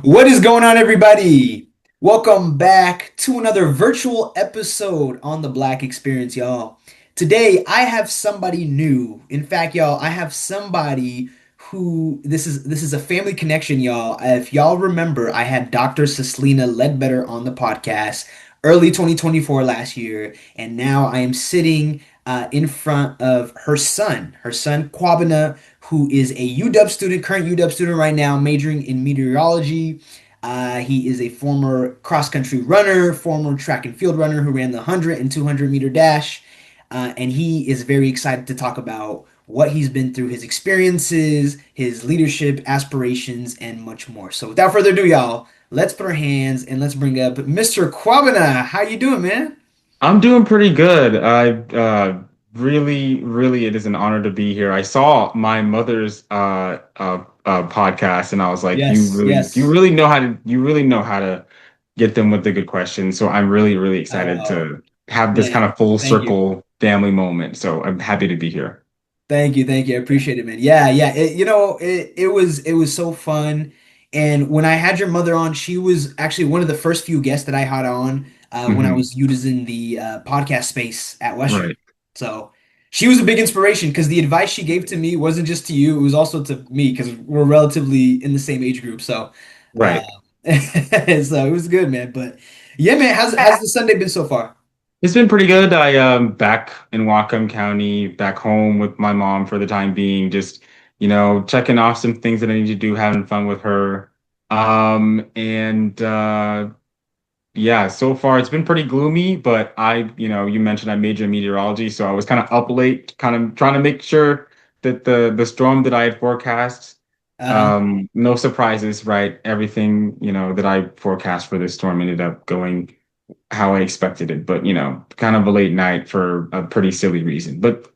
What is going on, everybody? Welcome back to another virtual episode on the Black Experience, y'all. Today, I have somebody new. In fact, y'all, I have somebody who this is a family connection, y'all. If y'all remember, I had Dr. Ceslina Ledbetter on the podcast early 2024 last year, and now I am sitting in front of her son Kwabena, who is a UW student, current UW student right now, majoring in meteorology. He is a former cross country runner, former track and field runner who ran the 100 and 200-meter dash. And he is very excited to talk about what he's been through, his experiences, his leadership aspirations, and much more. So without further ado, y'all, let's put our hands and let's bring up Mr. Kwabena. How you doing, man? I'm doing pretty good. Really, it is an honor to be here. I saw my mother's podcast, and I was like, Yes, you yes. really know how to get them with the good questions. So I'm really excited Oh, to have this kind man. of full Thank you. circle family moment. So I'm happy to be here. Thank you, thank you. I appreciate it, man. Yeah, yeah. It was so fun. And when I had your mother on, she was actually one of the first few guests that I had on when I Hmm. was using the podcast space at Western. Right, So she was a big inspiration because the advice she gave to me wasn't just to you; it was also to me because we're relatively in the same age group. So, uh, right. so it was good, man. But yeah, man, how's the Sunday been so far? It's been pretty good. I back in Whatcom County, back home with my mom for the time being, just checking off some things that I need to do, having fun with her. And Yeah, so far it's been pretty gloomy, but you mentioned I major in meteorology, so I was kind of up late, kind of trying to make sure that the storm that I had forecast, Uh-huh. no surprises, right? Everything, that I forecast for this storm ended up going how I expected it, but kind of a late night for a pretty silly reason. But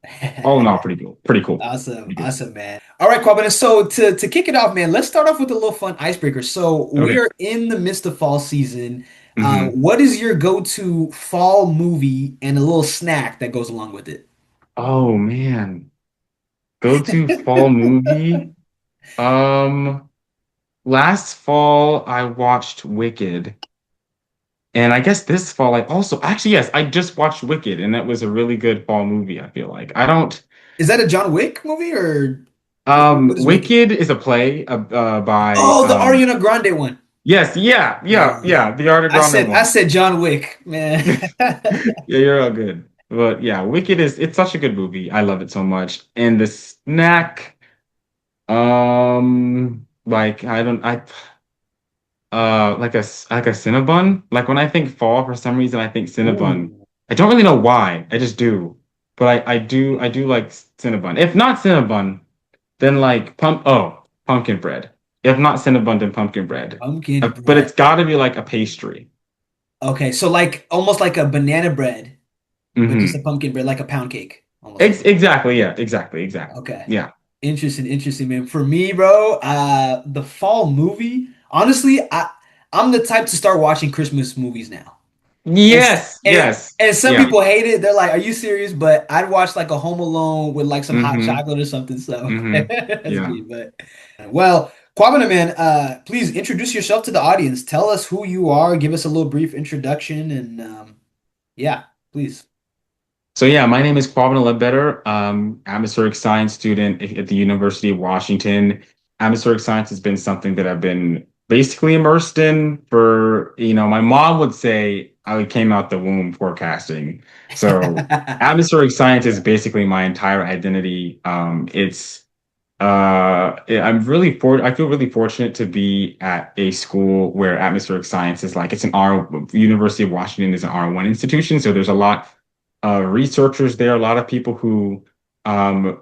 all in all, pretty cool. Pretty cool. Awesome, Pretty good. awesome, man. All right, Kwabena. So to kick it off, man, let's start off with a little fun icebreaker. So we Okay. are in the midst of fall season. Hmm. What is your go-to fall movie and a little snack that goes along with it? Oh man. Go-to fall movie. Um, Last fall I watched Wicked. And I guess this fall I also actually yes, I just watched Wicked and that was a really good fall movie, I feel like. I don't Is that a John Wick movie or what is Wicked? Wicked is a play by Oh, the Ariana Grande one. yes, yeah, Yeah, yeah, yeah. yeah, the Art of I Grande said I one. said John Wick, man. Yeah, you're all good. But yeah, Wicked is it's such a good movie. I love it so much. And the snack, like like a Cinnabon. Like when I think fall, for some reason I think Cinnabon. Ooh. I don't really know why. I just do. But I do like Cinnabon. If not Cinnabon, then like pumpkin bread. If not Cinnabon, then pumpkin bread. Pumpkin But it's bread. got to be like a pastry. Okay, so like almost like a banana bread, but just a Hmm. pumpkin bread, like a pound cake, almost like. Exactly. Yeah. Exactly. Okay. Yeah. Interesting, interesting, man. For me, bro, the fall movie, honestly, I'm the type to start watching Christmas movies now. And Yes. and Yes. and some Yeah. people hate it. They're like, "Are you serious?" But I'd watch like a Home Alone with like some hot Hmm. chocolate or something. So Hmm. that's Yeah. me. But well, Kwabena, man, please introduce yourself to the audience. Tell us who you are. Give us a little brief introduction, and yeah, please. So yeah, my name is Kwabena Ledbetter. Atmospheric science student at the University of Washington. Atmospheric science has been something that I've been basically immersed in for, my mom would say I came out the womb forecasting. So atmospheric science is basically my entire identity. I feel really fortunate to be at a school where atmospheric science is like it's an R University of Washington is an R1 institution. So there's a lot researchers there, a lot of people who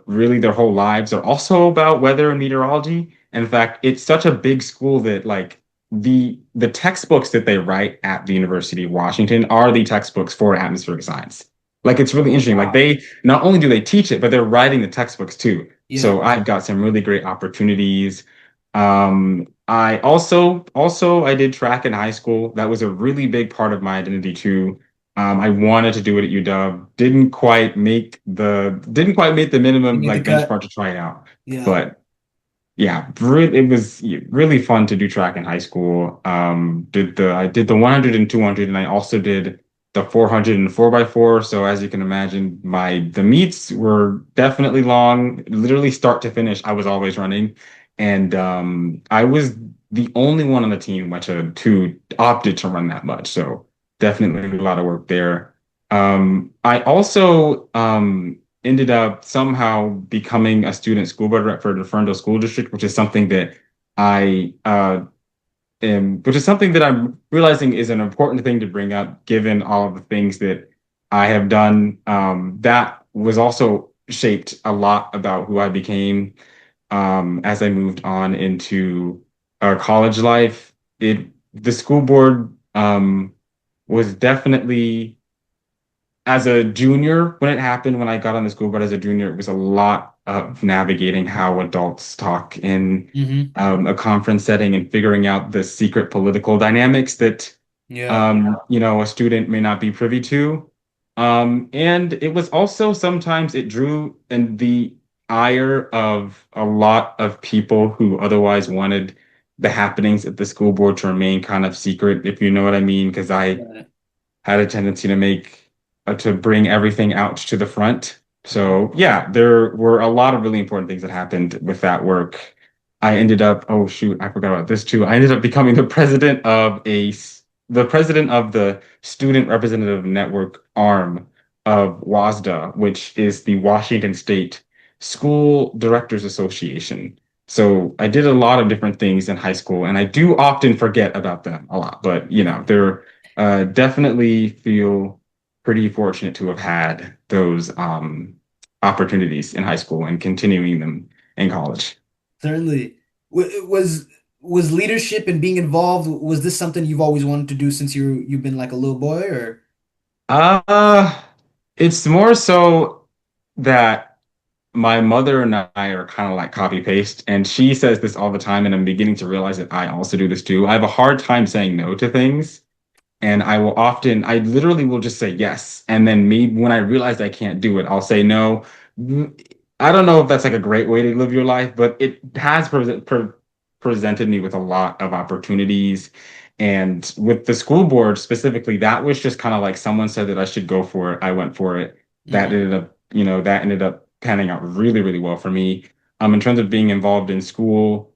really their whole lives are also about weather and meteorology. In fact, it's such a big school that like the textbooks that they write at the University of Washington are the textbooks for atmospheric science. Like it's really Oh, interesting. Like wow. they not only do they teach it, but they're writing the textbooks too. Yeah. So I've got some really great opportunities. I also I did track in high school. That was a really big part of my identity too. I wanted to do it at UW. Didn't quite make the You minimum make the like cut. benchmark to try it out. Yeah. But yeah, it was really fun to do track in high school. I did the 100 and 200, and I also did the 400 and 4 by 4. So as you can imagine, the meets were definitely long, literally start to finish. I was always running, and I was the only one on the team who opted to run that much. So definitely a lot of work there. I also ended up somehow becoming a student school board rep for the Ferndale School District, which is something that I which is something that I'm realizing is an important thing to bring up, given all of the things that I have done. That was also shaped a lot about who I became as I moved on into our college life. The school board was definitely as a junior, when it happened, when I got on the school board as a junior, it was a lot of navigating how adults talk in Hmm. a conference setting and figuring out the secret political dynamics that Yeah. a student may not be privy to. And it was also sometimes it drew in the ire of a lot of people who otherwise wanted the happenings at the school board to remain kind of secret, if you know what I mean, because I Right. had a tendency to bring everything out to the front. So yeah, there were a lot of really important things that happened with that work. I ended up, oh shoot, I forgot about this too. I ended up becoming the president of the Student Representative Network arm of WASDA, which is the Washington State School Directors Association. So I did a lot of different things in high school, and I do often forget about them a lot. But they're definitely feel pretty fortunate to have had those opportunities in high school and continuing them in college. Certainly. Was leadership and being involved, was this something you've always wanted to do since you've been like a little boy or? Uh, it's more so that my mother and I are kind of like copy paste, and she says this all the time, and I'm beginning to realize that I also do this too. I have a hard time saying no to things. And I literally will just say yes. And then maybe when I realize I can't do it, I'll say no. I don't know if that's like a great way to live your life, but it has presented me with a lot of opportunities. And with the school board specifically, that was just kind of like someone said that I should go for it. I went for it. Mhm. That ended up panning out really, really well for me. In terms of being involved in school,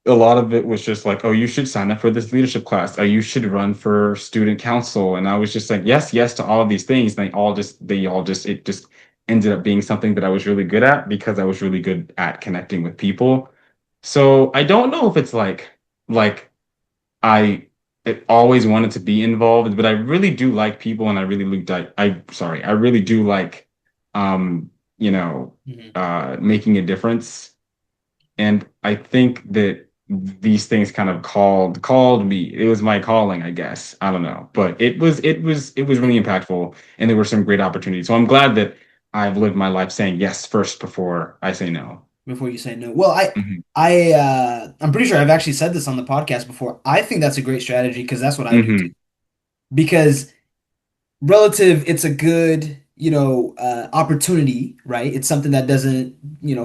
a lot of it was just like, oh, you should sign up for this leadership class. Oh, you should run for student council. And I was just like, yes, yes to all of these things. And it just ended up being something that I was really good at because I was really good at connecting with people. So I don't know if it's like I always wanted to be involved, but I really do like people and I really sorry, I really do like, um, Mhm. making a difference. And I think that these things kind of called me. It was my calling, I guess. I don't know. But it was really impactful and there were some great opportunities. So I'm glad that I've lived my life saying yes first before I say no. Before you say no. Well, Hmm. I'm pretty sure I've actually said this on the podcast before. I think that's a great strategy because that's what I do too. Hmm. Because relative, it's a good, opportunity, right? It's something that doesn't,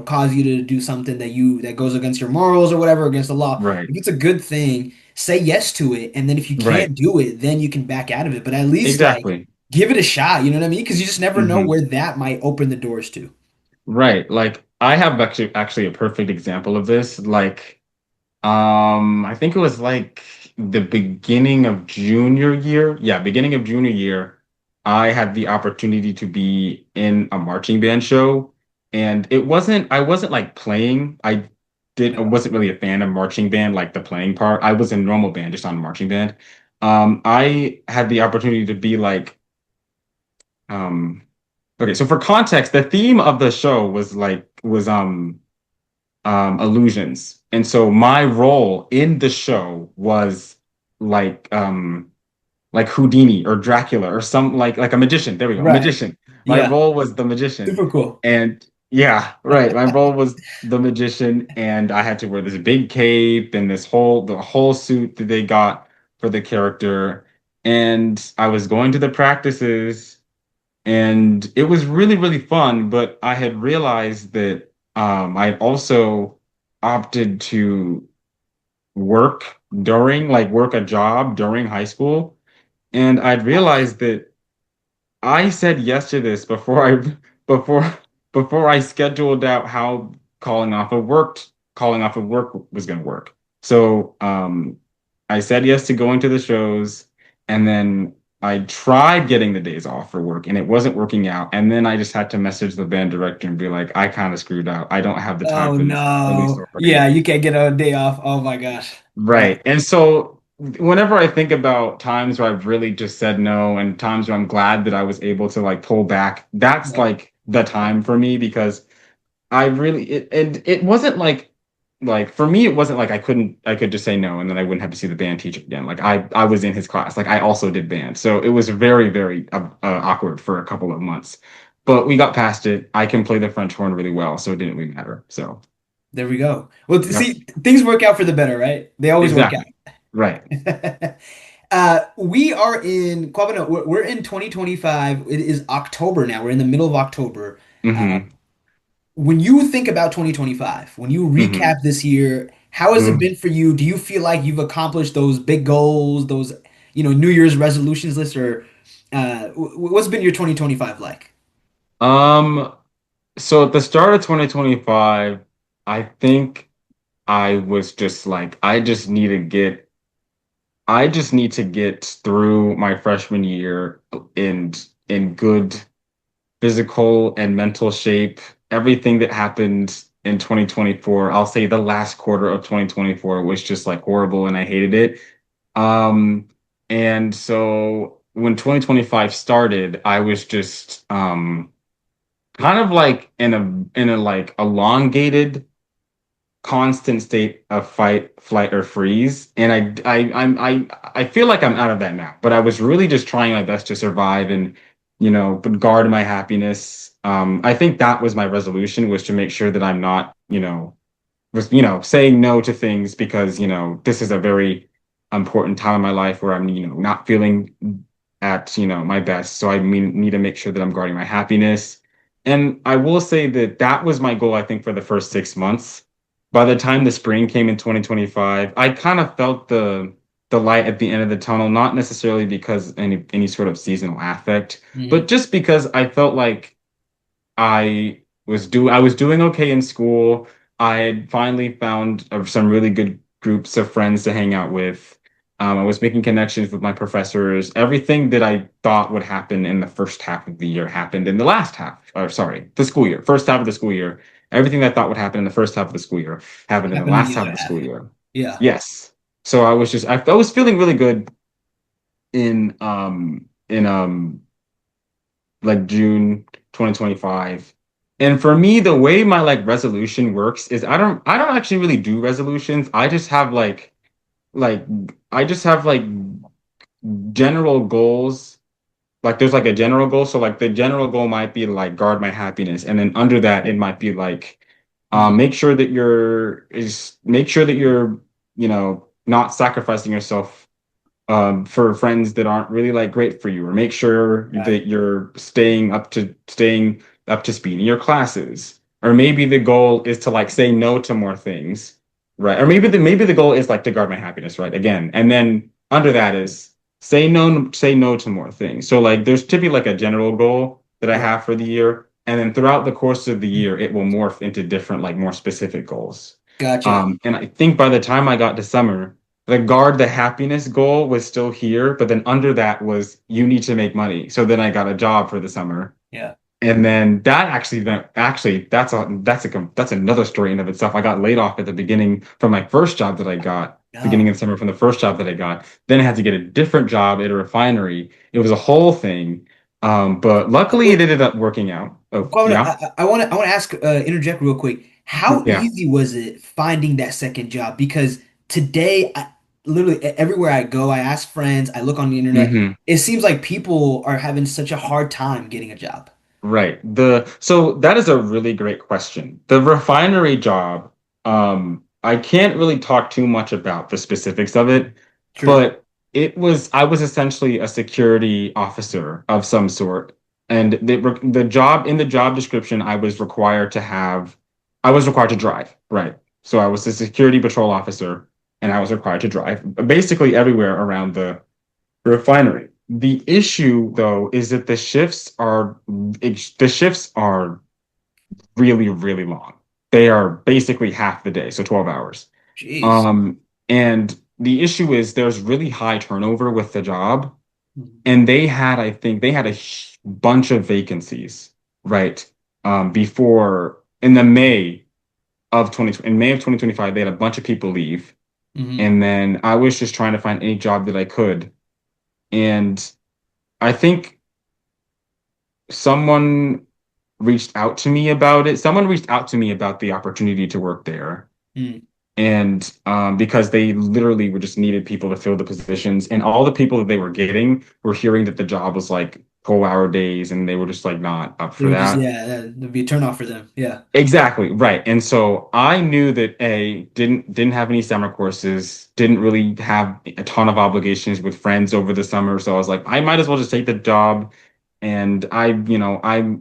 cause you to do something that goes against your morals or whatever, against the law. Right. If it's a good thing, say yes to it, and then if you Right. can't do it, then you can back out of it. But at least like Exactly. give it a shot, you know what I mean? Because you just never know Hmm. where that might open the doors to. Right. Like I have actually a perfect example of this. Like I think it was like the beginning of junior year. Yeah, beginning of junior year, I had the opportunity to be in a marching band show. And I wasn't like playing. I Yeah. wasn't really a fan of marching band, like the playing part. I was in normal band, just on marching band. I had the opportunity to be like, um, okay, so for context, the theme of the show was illusions. And so my role in the show was like like Houdini or Dracula or some like a magician. There we go, a Right. magician. My Yeah. role was the magician. Super cool. And yeah, right. My role was the magician and I had to wear this big cape and the whole suit that they got for the character. And I was going to the practices and it was really, really fun, but I had realized that I had also opted to work a job during high school. And I'd Gosh. realized that I said yes to this before before I scheduled out how calling off of work was going to work. So I said yes to going to the shows, and then I tried getting the days off for work, and it wasn't working out. And then I just had to message the band director and be like, I kind of screwed out. I don't have the time Oh for these for these no. stories. Yeah, you can't get a day off. Oh my gosh. Oh, Right. And so whenever I think about times where I've really just said no and times where I'm glad that I was able to like pull back, that's yeah. like the time for me because I really and it wasn't like for me it wasn't like I could just say no and then I wouldn't have to see the band teacher again. Like I was in his class. Like I also did band. So it was very awkward for a couple of months. But we got past it. I can play the French horn really well, so it didn't really matter. So, There we go. Well, yep. see, things work out for the better, right? They always work Exactly. Right. out. We are in Kwabena. We're in 2025. It is October now. We're in the middle of October. Uh, Mm-hmm. when you think about 2025, when you recap Mm-hmm. this year, how has it Mm. been for you? Do you feel like you've accomplished those big goals, those, New Year's resolutions list, or what's been your 2025 like? Um, so at the start of 2025, I think I was just like, I just need to get through my freshman year in good physical and mental shape. Everything that happened in 2024, I'll say the last quarter of 2024 was just like horrible and I hated it. Um, and so when 2025 started, I was just kind of like in a like elongated constant state of fight, flight, or freeze. And I feel like I'm out of that now. But I was really just trying my best to survive and, but guard my happiness. I think that was my resolution was to make sure that I'm not, saying no to things because, this is a very important time in my life where I'm, not feeling at, my best. So need to make sure that I'm guarding my happiness. And I will say that that was my goal, I think, for the first 6 months. By the time the spring came in 2025, I kind of felt the light at the end of the tunnel, not necessarily because any sort of seasonal affect, but Mhm. just because I felt like I was doing okay in school. I had finally found some really good groups of friends to hang out with. I was making connections with my professors. Everything that I thought would happen in the first half of the year happened in the last half, or sorry, the school year, first half of the school year. Everything that I thought would happen in the first half of the school year happened in the Happened in last the half other of the half. school year. Yeah. Yes. So I was feeling really good in like June 2025. And for me, the way my like resolution works is I don't actually really do resolutions. Like I just have like general goals. Like there's like a general goal. So like the general goal might be like guard my happiness. And then under that it might be like Mhm. make sure that you're, not sacrificing yourself for friends that aren't really like great for you, or make sure Right. that you're staying up to speed in your classes. Or maybe the goal is to like say no to more things, right? Or maybe the goal is like to guard my happiness, right? Again, and then under that is say no to more things. So like there's typically like a general goal that I Right. have for the year, and then throughout the course of the year, it will morph into different like more specific goals. Gotcha. And I think by the time I got to summer, the guard the happiness goal was still here, but then under that was you need to make money. So then I got a job for the summer. Yeah. And then actually that's another story in of itself. I got laid off at the beginning from my first job that I got, beginning Oh. of summer from the first job that I got. Then I had to get a different job at a refinery. It was a whole thing. But luckily it Well, ended up working out. Oh, Kwame, yeah. I want to ask, interject real quick. How Yeah. easy was it finding that second job? Because today, literally everywhere I go, I ask friends, I look on the internet. hmm It seems like people are having such a hard time getting a job. Right. So that is a really great question. The refinery job, I can't really talk too much about the specifics of it, Sure. but I was essentially a security officer of some sort. And the job in the job description, I was required to drive, right? So I was a security patrol officer, and I was required to drive basically everywhere around the refinery. The issue, though, is that the shifts are really, really long. They are basically half the day, so 12 hours. Jeez. Um, and the issue is there's really high turnover with the job, Mhm. and I think they had a bunch of vacancies, right? Before in the May of 2025, they had a bunch of people leave, Mhm. and then I was just trying to find any job that I could, and I think someone reached out to me about it. Someone reached out to me about the opportunity to work there. Mm. And because they literally were just needed people to fill the positions, and all the people that they were getting were hearing that the job was like 12-hour days, and they were just like not up They for would just, that. yeah, that'd be a turnoff for them. Yeah. Exactly, right. And so I knew that didn't have any summer courses, didn't really have a ton of obligations with friends over the summer. So I was like, I might as well just take the job. And I'm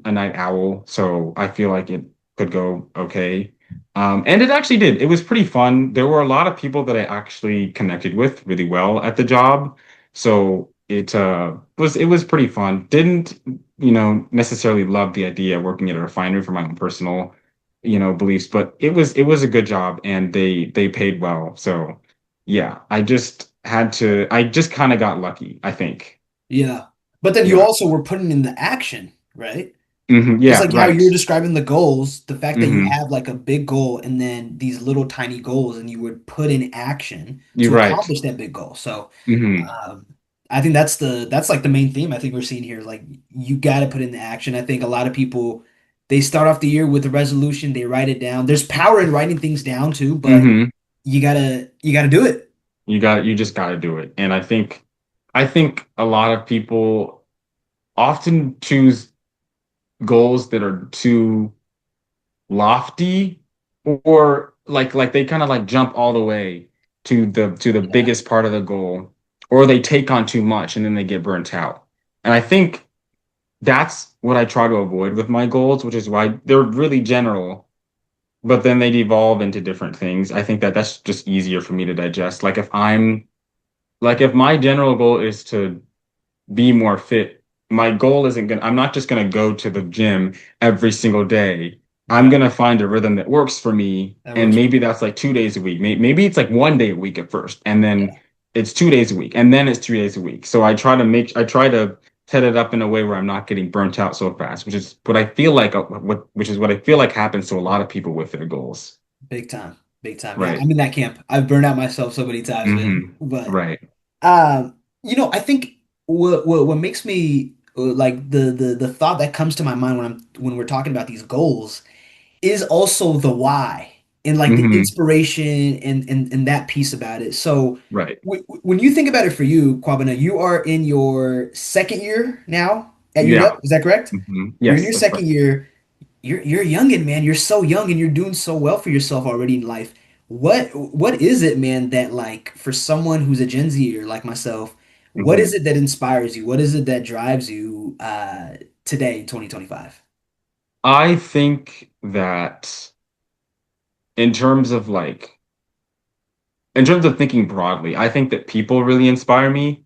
a night owl, so I feel like it could go okay. And it actually did. It was pretty fun. There were a lot of people that I actually connected with really well at the job. So it was pretty fun. Didn't, necessarily love the idea of working at a refinery for my own personal beliefs, but it was a good job, and they paid well. So yeah, I just kind of got lucky, I think. Yeah. But then you Yeah. also were putting in the action, right? Just Yeah, like how you were right. describing the goals, the fact that you hmm have like a big goal and then these little tiny goals and you would put in action You're to right. accomplish that big goal. So hmm um, I think that's like the main theme I think we're seeing here. Like you got to put in the action. I think a lot of people they start off the year with a resolution, they write it down. There's power in writing things down too, but hmm you gotta do it. you just got to do it. And I think a lot of people often choose goals that are too lofty, or like they kind of like jump all the way to the Yeah, biggest part of the goal, or they take on too much and then they get burnt out. And I think that's what I try to avoid with my goals, which is why they're really general, but then they devolve into different things. I think that that's just easier for me to digest. Like if my general goal is to be more fit. I'm not just gonna go to the gym every single day. I'm right. gonna find a rhythm that works for me. That And works for maybe you. that's like 2 days a week. Maybe it's like one day a week at first, and then Yeah, it's 2 days a week, and then it's 3 days a week. So I try to set it up in a way where I'm not getting burnt out so fast, which is what I feel like happens to a lot of people with their goals. big time, big time. Yeah, Right. I'm in that camp. I've burned out myself so many times, man. But Right. I think what makes me like the thought that comes to my mind when we're talking about these goals is also the why and like the hmm inspiration and that piece about it. So Right. when you think about it for you, Kwabena, you are in your second year now at UW, Yeah. is that correct? You're in Yes, your that's right. second year. You're youngin', man. You're so young and you're doing so well for yourself already in life. What is it, man, that like for someone who's a Gen Zer like myself, what is hmm it that inspires you? What is it that drives you today in 2025? I think that in terms of like in terms of thinking broadly, I think that people really inspire me.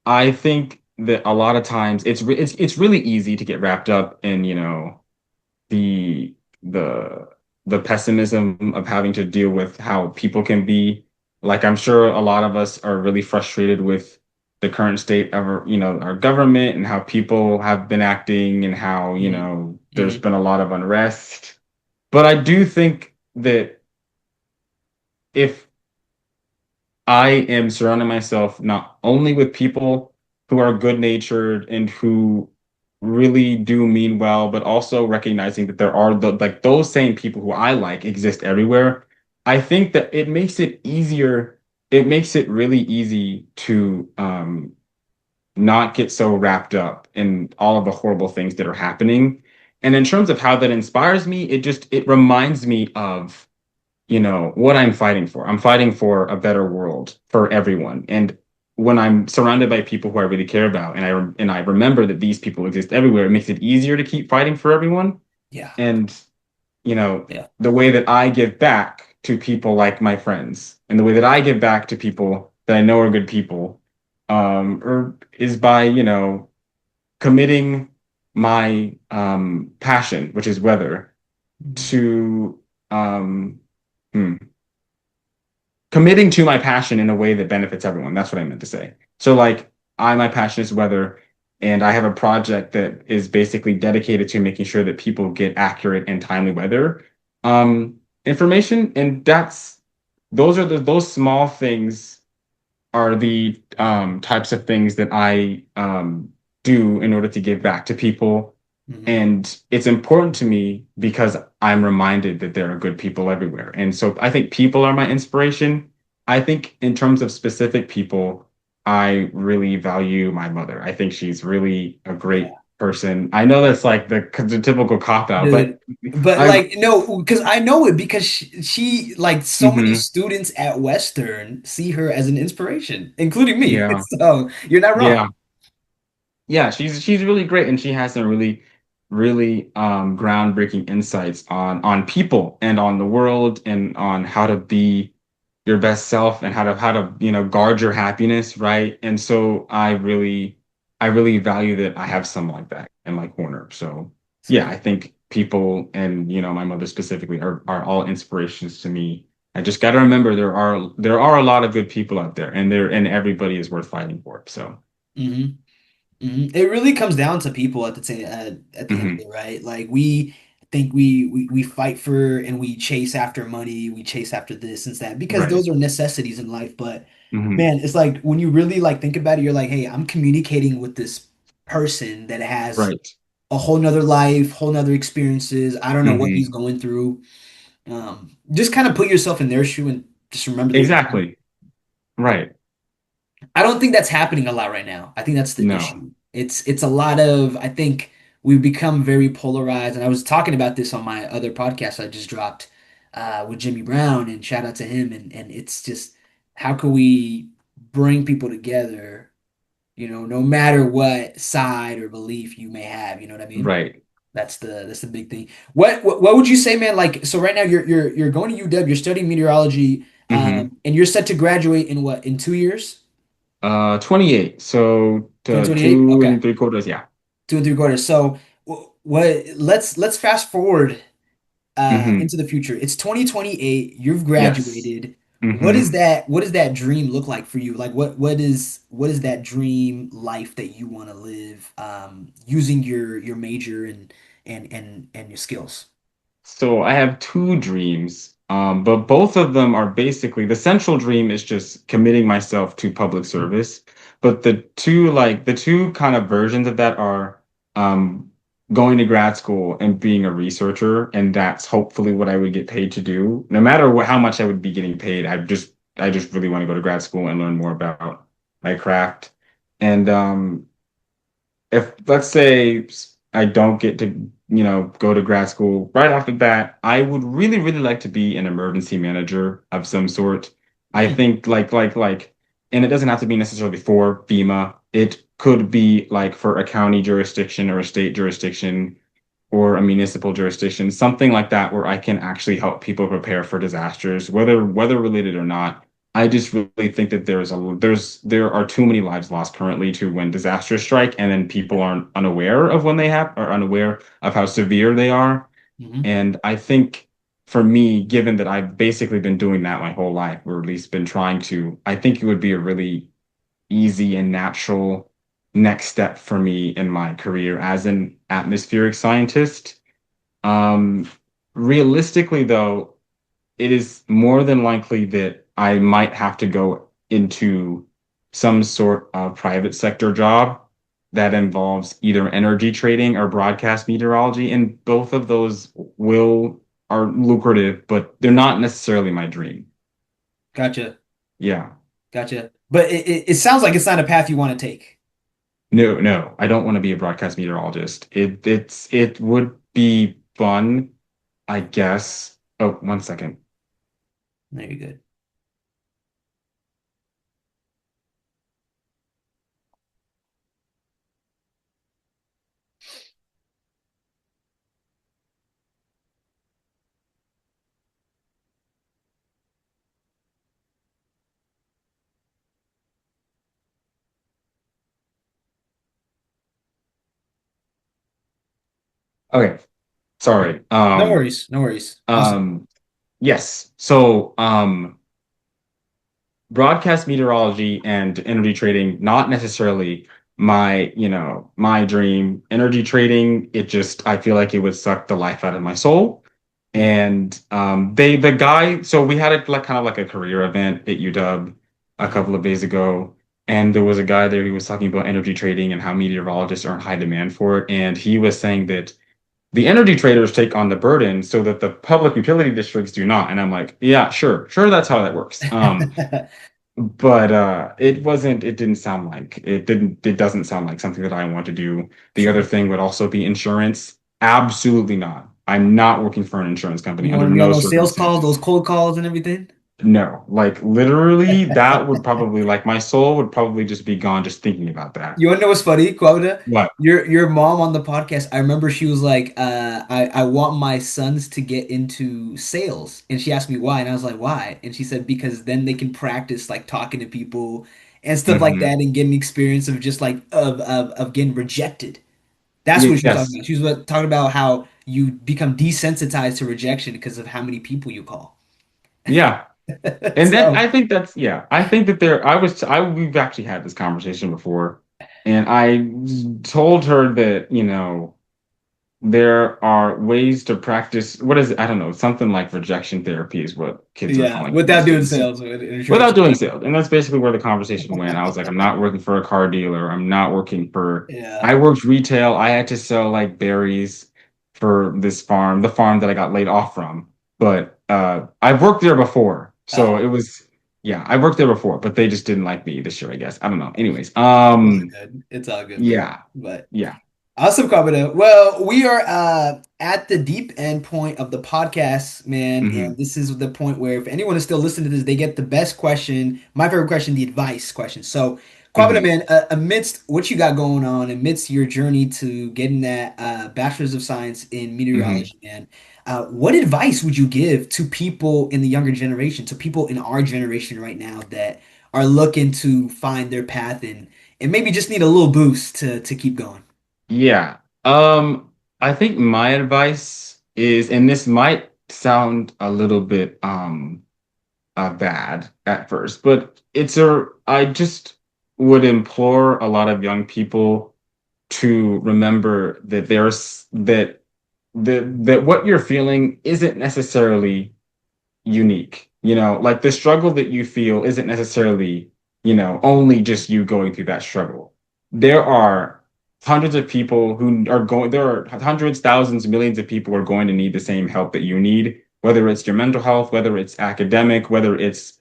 I think that a lot of times it's really easy to get wrapped up in, the the the pessimism of having to deal with how people can be. Like I'm sure a lot of us are really frustrated with the current state of our government, and how people have been acting, and how, Hmm. there's Hmm. been a lot of unrest. But I do think that if I am surrounding myself not only with people who are good-natured and who really do mean well, but also recognizing that there are like those same people who I like exist everywhere. I think that it makes it easier. It makes it really easy to not get so wrapped up in all of the horrible things that are happening. And in terms of how that inspires me, it reminds me of what I'm fighting for. I'm fighting for a better world for everyone. And when I'm surrounded by people who I really care about, and I remember that these people exist everywhere, it makes it easier to keep fighting for everyone. Yeah. And Yeah. the way that I give back to people like my friends and the way that I give back to people that I know are good people, or is by, committing my passion, which is weather, Mhm. to um, hmm, committing to my passion in a way that benefits everyone. That's what I meant to say. So like my passion is weather, and I have a project that is basically dedicated to making sure that people get accurate and timely weather information. And those small things are the types of things that I do in order to give back to people. Mhm. And it's important to me because I'm reminded that there are good people everywhere. And so I think people are my inspiration. I think in terms of specific people, I really value my mother. I think she's really a great Yeah. person. I know that's like the typical cop out, but Dude. But I, like no, because I know it because she like so many mhm, students at Western see her as an inspiration, including me. yeah, So you're not wrong. yeah. Yeah, she's really great, and she has some really groundbreaking insights on people and on the world and on how to be your best self and how to guard your happiness, right? And so I really value that I have someone like that in my corner. So yeah, I Sweet. think people and my mother specifically are all inspirations to me. I just got to remember there are a lot of good people out there, and everybody is worth fighting for. So. hmm It really comes down to people at the end of Mhm. it, right? Like we think we fight for and we chase after money, we chase after this and that because Right. those are necessities in life. But Hmm. man, it's like when you really like think about it, you're like, hey, I'm communicating with this person that has Right. a whole nother life, whole nother experiences. I don't know what he's Hmm. going through. Just kind of put yourself in their shoe and just remember that Exactly. Right. I don't think that's happening a lot right now. I think that's the No. issue. It's a lot of I think we've become very polarized, and I was talking about this on my other podcast I just dropped with Jimmy Brown, and shout out to him. And it's just how can we bring people together, no matter what side or belief you may have, you know what I mean? Right. That's the big thing. What would you say, man? Like, so right now you're going to UW, you're studying meteorology, Hmm. and you're set to graduate in what, in 2 years? 28. So 2028? two Okay. and three quarters. Yeah. 2 and 3/4. So what let's fast forward Hmm. into the future. It's 2028, you've Yes. graduated. Hmm. What does that dream look like for you? Like what is that dream life that you want to live using your major and your skills? So I have two dreams, but both of them are basically the central dream is just committing myself to public service. But the two kind of versions of that are um, going to grad school and being a researcher, and that's hopefully what I would get paid to do. No matter how much I would be getting paid, I just really want to go to grad school and learn more about my craft. And if let's say I don't get to, go to grad school right off the bat, I would really, really like to be an emergency manager of some sort. I Hmm. think and it doesn't have to be necessarily for FEMA. It could be like for a county jurisdiction or a state jurisdiction or a municipal jurisdiction, something like that, where I can actually help people prepare for disasters, whether weather related or not. I just really think that there are too many lives lost currently to when disasters strike, and then people Yeah. aren't unaware of when they have or unaware of how severe they are. Hmm. And I think for me, given that I've basically been doing that my whole life, or at least been trying to, I think it would be a really easy and natural next step for me in my career as an atmospheric scientist. Um, Realistically, though, it is more than likely that I might have to go into some sort of private sector job that involves either energy trading or broadcast meteorology, and both of those will are lucrative, but they're not necessarily my dream. Gotcha. Yeah. Gotcha. But it sounds like it's not a path you want to take. No, no, I don't want to be a broadcast meteorologist. It would be fun, I guess. Oh, 1 second. No, you're good. Okay, sorry. No worries, no worries. Awesome. Um, yes. So, broadcast meteorology and energy trading, not necessarily my dream. Energy trading, it just, I feel like it would suck the life out of my soul. Mhm. And the guy, so we had like kind of like a career event at UW a Mhm. couple of days ago, and there was a guy there who was talking about energy trading and how meteorologists are in high demand for it. And he was saying that the energy traders take on the burden so that the public utility districts do not. And I'm like, yeah, sure, that's how that works. But it didn't sound like it doesn't sound like something that I want to do. The other Sure. thing would also be insurance. Absolutely not. I'm not working for an insurance company You under want to be on no those sales calls, those circumstances. cold calls and everything? No, like literally, that would probably like my soul would probably just be gone just thinking about that. You wanna know what's funny, Kwabena? What? Your mom on the podcast, I remember she was like, I want my sons to get into sales. And she asked me why, and I was like, why? And she said, because then they can practice like talking to people and stuff like Hmm. that and getting experience of just like of getting rejected. That's what she was talking Yes. about. She was talking about how you become desensitized to rejection because of how many people you call. Yeah. And then So I think that's yeah. I think that we've actually had this conversation before, and I told her that, there are ways to practice what is it? I don't know, something like rejection therapy is what kids are yeah, calling it without these doing days. sales and insurance. Without doing sales. And that's basically where the conversation went. I was like, I'm not working for a car dealer. I'm not working for Yeah. I worked retail. I had to sell like berries for this farm, the farm that I got laid off from. But I've worked there before. So Oh. it was yeah, I worked there before, but they just didn't like me this year, I guess. I don't know. Anyways, It's all good. It's all good, man. yeah. But Yeah. awesome, Kwabena. Well, we are at the deep end point of the podcast, man, Hmm. and this is the point where if anyone is still listening to this, they get the best question, my favorite question, the advice question. So, Kwabena, Hmm. man, amidst what you got going on, amidst your journey to getting that Bachelor's of Science in Hmm. meteorology, man, what advice would you give to people in the younger generation, to people in our generation right now that are looking to find their path and maybe just need a little boost to keep going? Yeah. I think my advice is, and this might sound a little bit bad at first, but I just would implore a lot of young people to remember that that what you're feeling isn't necessarily unique. Like the struggle that you feel isn't necessarily, only just you going through that struggle. There are hundreds of people who are going, there are hundreds, thousands, millions of people who are going to need the same help that you need, whether it's your mental health, whether it's academic, whether it's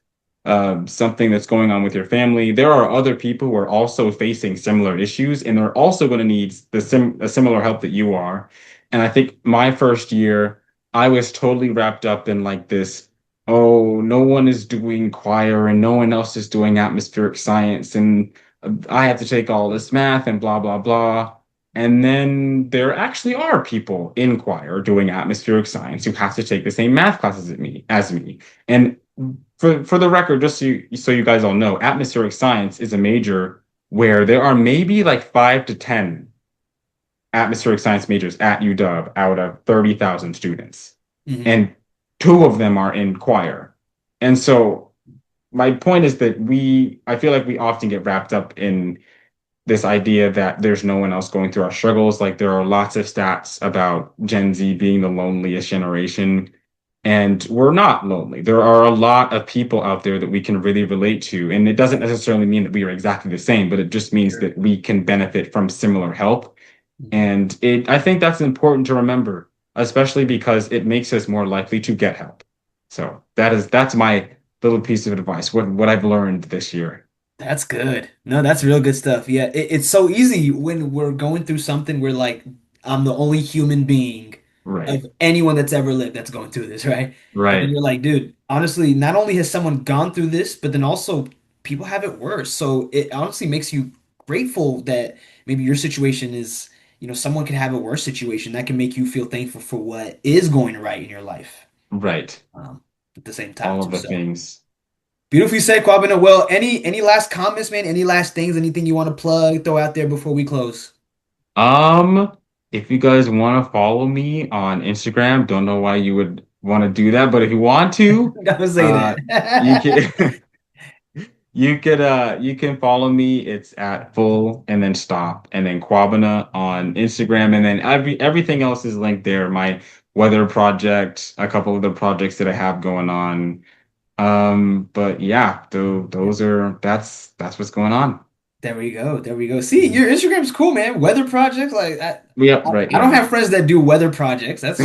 something that's going on with your family. There are other people who are also facing similar issues, and they're also going to need a similar help that you are. And I think my first year, I was totally wrapped up in like this, oh, no one is doing choir and no one else is doing atmospheric science, and I have to take all this math and blah, blah, blah. And then there actually are people in choir doing atmospheric science who have to take the same math classes as me. And for the record, just so you guys all know, atmospheric science is a major where there are maybe like 5 to 10 atmospheric science majors at UW out of 30,000 students. Hmm. And two of them are in choir. And so my point is that I feel like we often get wrapped up in this idea that there's no one else going through our struggles. Like there are lots of stats about Gen Z being the loneliest generation. And we're not lonely. There are a lot of people out there that we can really relate to. And it doesn't necessarily mean that we are exactly the same, but it just means Sure. that we can benefit from similar help. Mhm. And I think that's important to remember, especially because it makes us more likely to get help. So that's my little piece of advice, what I've learned this year. That's good. No, that's real good stuff. Yeah, it's so easy when we're going through something where like I'm the only human being of Right. anyone that's ever lived that's going through this, right? And then Right. you're like, dude, honestly, not only has someone gone through this, but then also people have it worse. So it honestly makes you grateful that maybe your situation is, someone can have a worse situation that can make you feel thankful for what is going right in your life. Right. Um, at the same time All of too. the So. things. Beautifully said, Kwabena. Well, any last comments, man? Any last things? Anything you want to plug, throw out there before we close? Um if you guys want to follow me on Instagram, don't know why you would want to do that, but if you want to, Don't say uh, you that. can you can follow me. It's at full and then stop and then Kwabena on Instagram, and then everything else is linked there. My weather project, a couple of the projects that I have going on. But yeah, those are that's what's going on. There we go. There we go. See, Mhm. your Instagram's cool, man. Weather projects, like Yep, right, I don't yeah. have friends that do weather projects. That's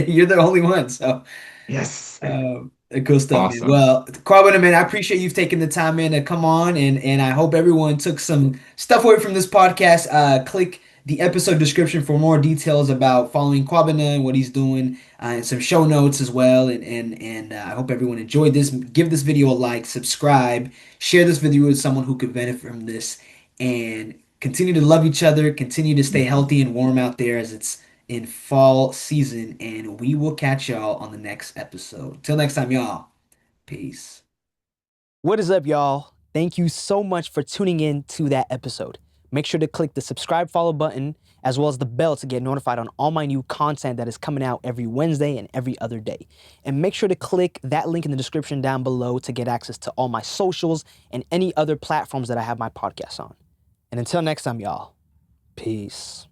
you're the only one. So, Yes. cool stuff, man. Awesome. Well, Kwabena, man, I appreciate you taking the time, man, to come on, and I hope everyone took some stuff away from this podcast. Click the episode description for more details about following Kwabena and what he's doing, and some show notes as well. And I hope everyone enjoyed this. Give this video a like, subscribe, share this video with someone who could benefit from this, and continue to love each other. Continue to stay Mhm. healthy and warm out there as it's in fall season, and we will catch y'all on the next episode. Till next time, y'all. Peace. What is up, y'all? Thank you so much for tuning in to that episode. Make sure to click the subscribe, follow button, as well as the bell to get notified on all my new content that is coming out every Wednesday and every other day. And make sure to click that link in the description down below to get access to all my socials and any other platforms that I have my podcast on. And until next time, y'all, peace.